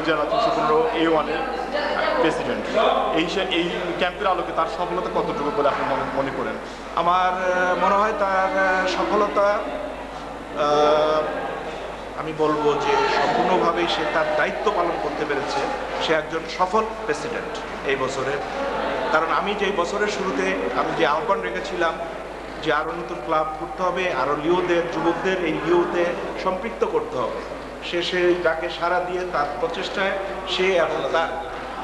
2015 A1-এর president. এই ক্যাম্পের আলোকে তার সফলতা কতটুকু বলে আপনি মনে করেন? আমার মনে হয় তার সফলতা, আমি বলবো যে সম্পূর্ণভাবেই সে তার দায়িত্ব পালন করতে পেরেছে। সে একজন সফল প্রেসিডেন্ট এই বছরের। কারণ আমি যে বছরের শুরুতে আমি যে আহ্বান রেখেছিলাম যে আরও নতুন ক্লাব করতে হবে, আরও লিওদের, যুবকদের এই লিওতে সম্পৃক্ত করতে হবে, সে সেই ডাকে সাড়া দিয়ে তার প্রচেষ্টায় সে এবং তার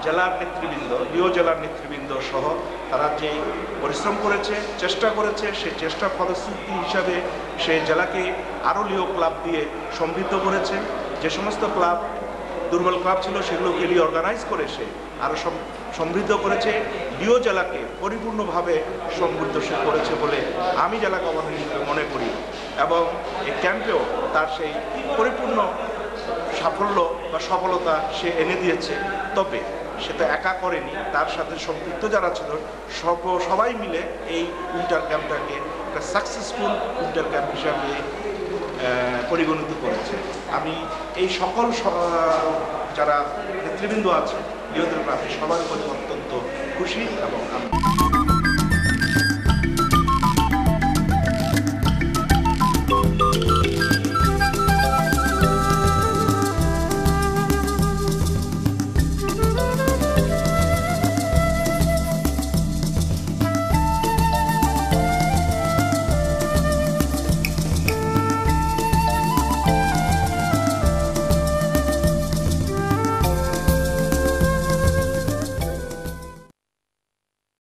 জেলার নেতৃবৃন্দ, লিও জেলার নেতৃবৃন্দ সহ তারা যে পরিশ্রম করেছে, চেষ্টা করেছে, সেই চেষ্টার ফলশ্রুতি হিসাবে সে জেলাকে আরও লিও ক্লাব দিয়ে সমৃদ্ধ করেছে। যে সমস্ত ক্লাব দুর্বল ক্লাব ছিল সেগুলোকে রিঅর্গানাইজ করে সে আরও সমৃদ্ধ করেছে, লিও জেলাকে পরিপূর্ণভাবে সমৃদ্ধশীল করেছে বলে আমি জেলা গভর্নর মনে করি। এবং এই ক্যাম্পেও তার সেই পরিপূর্ণ সাফল্য বা সফলতা সে এনে দিয়েছে। তবে সে তো একা করেনি, তার সাথে সম্পৃক্ত যারা ছিল সবাই মিলে এই উইন্টার ক্যাম্পটাকে একটা সাকসেসফুল উইন্টার ক্যাম্প হিসাবে পরিগণিত করেছে। আমি এই সকল যারা নেতৃবৃন্দ আছে লিওদের ক্লাবে সবার উপরে অত্যন্ত খুশি এবং